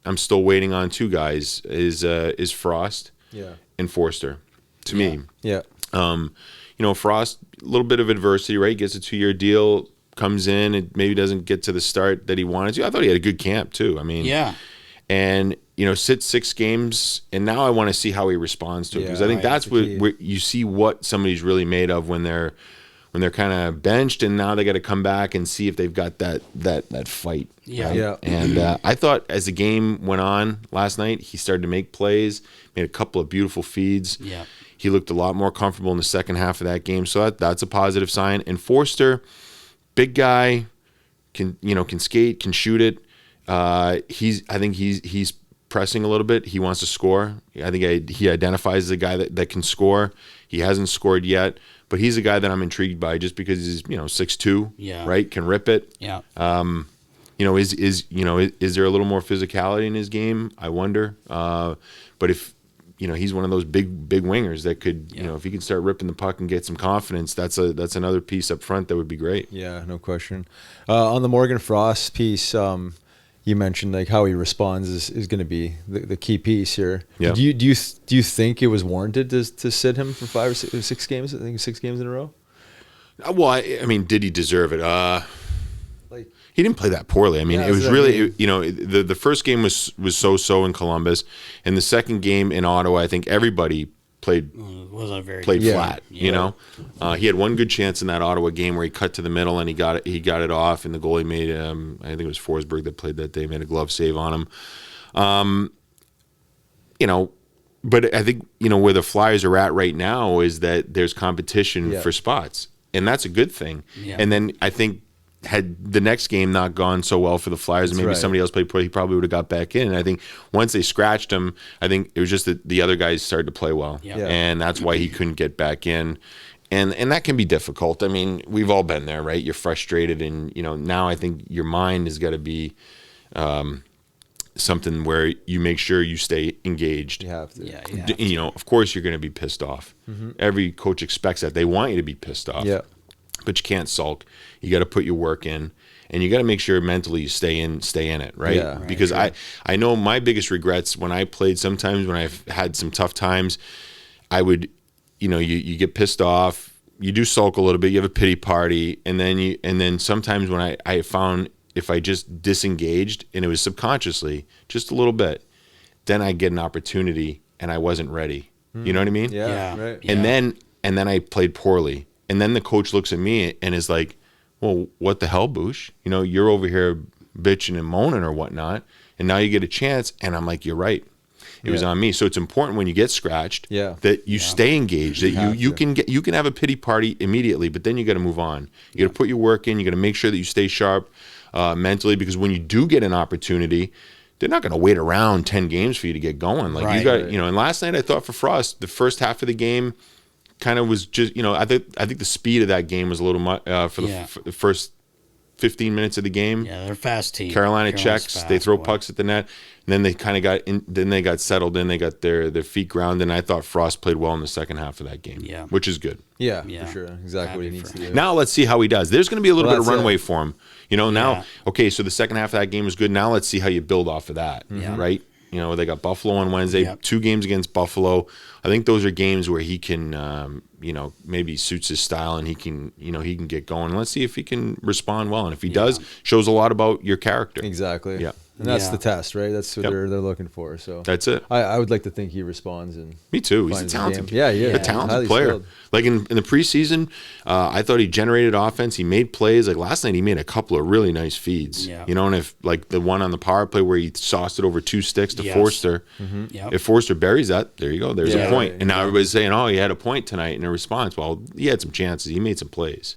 I'm still waiting on two guys is Frost and Forster. To me, Frost, a little bit of adversity, right? Gets a 2-year deal, comes in, and maybe doesn't get to the start that he wanted to. I thought he had a good camp too. I mean, and sits 6 games, and now I want to see how he responds to it, because I think that's where you see what somebody's really made of when they're kind of benched, and now they got to come back and see if they've got that fight. Right? And I thought as the game went on last night, he started to make plays, made a couple of beautiful feeds. He looked a lot more comfortable in the second half of that game, so that's a positive sign. And Forster, big guy, can skate, can shoot it. I think he's pressing a little bit. He wants to score. I think he identifies as a guy that can score. He hasn't scored yet, but he's a guy that I'm intrigued by just because he's 6'2", right? Can rip it. Is there a little more physicality in his game? I wonder. But if he's one of those big wingers that could, if he can start ripping the puck and get some confidence, that's another piece up front that would be great. Yeah, no question. On the Morgan Frost piece, you mentioned like how he responds is going to be the key piece here. Yeah. Do you think it was warranted to sit him for 5 or 6 games? I think 6 games in a row. Well, I mean, did he deserve it? He didn't play that poorly. I mean, it was really, the first game was so in Columbus, and the second game in Ottawa, I think everybody played flat. He had one good chance in that Ottawa game where he cut to the middle and he got it off, and the goalie made I think it was Forsberg that played that day, made a glove save on him. But I think where the Flyers are at right now is that there's competition for spots, and that's a good thing. And then I think, had the next game not gone so well for the Flyers, and maybe somebody else played poorly, he probably would have got back in. And I think once they scratched him, I think it was just that the other guys started to play well, and that's why he couldn't get back in. And that can be difficult. I mean, we've all been there, right? You're frustrated, and now I think your mind has got to be something where you make sure you stay engaged. You have to. Of course you're going to be pissed off. Every coach expects that. They want you to be pissed off. Yeah. But you can't sulk. You got to put your work in, and you got to make sure mentally you stay in it, right? Yeah, because I know my biggest regrets when I played, sometimes when I've had some tough times, I would, you get pissed off, you do sulk a little bit, you have a pity party, and then sometimes when I found if I just disengaged, and it was subconsciously just a little bit, then I get an opportunity and I wasn't ready. You know what I mean? Yeah. Right. And then I played poorly. And then the coach looks at me and is like, well, what the hell, Boucher? You're over here bitching and moaning or whatnot, and now you get a chance. And I'm like, you're right. It was on me. So it's important when you get scratched that you stay engaged, that you can have a pity party immediately, but then you got to move on. You got to put your work in. You got to make sure that you stay sharp mentally, because when you do get an opportunity, they're not going to wait around 10 games for you to get going. Like you got, and last night I thought for Frost, the first half of the game kind of was just, I think the speed of that game was a little much for the first 15 minutes of the game. Yeah, they're a fast team. Carolina checks, fast, they throw pucks at the net, and then they kind of got in, then they got settled in, they got their feet grounded, and I thought Frost played well in the second half of that game, which is good. Yeah, for sure. Exactly what he needs to do. Now let's see how he does. There's going to be a little bit of runway for him. Now, okay, so the second half of that game was good. Now let's see how you build off of that, right? They got Buffalo on Wednesday, 2 games against Buffalo. I think those are games where he can, maybe suits his style, and he can get going. Let's see if he can respond well. And if he does, shows a lot about your character. Exactly. Yeah. And that's the test, right? That's what they're looking for. So that's it. I would like to think he responds. And me too. He's a talented. He is a talented player. Skilled. Like in the preseason, I thought he generated offense. He made plays. Like last night, he made a couple of really nice feeds. Yeah. And if like the one on the power play where he sauced it over 2 sticks to Forster, if Forster buries that, there you go. There's a point. And now everybody's saying, "Oh, he had a point tonight." In a response, well, he had some chances. He made some plays.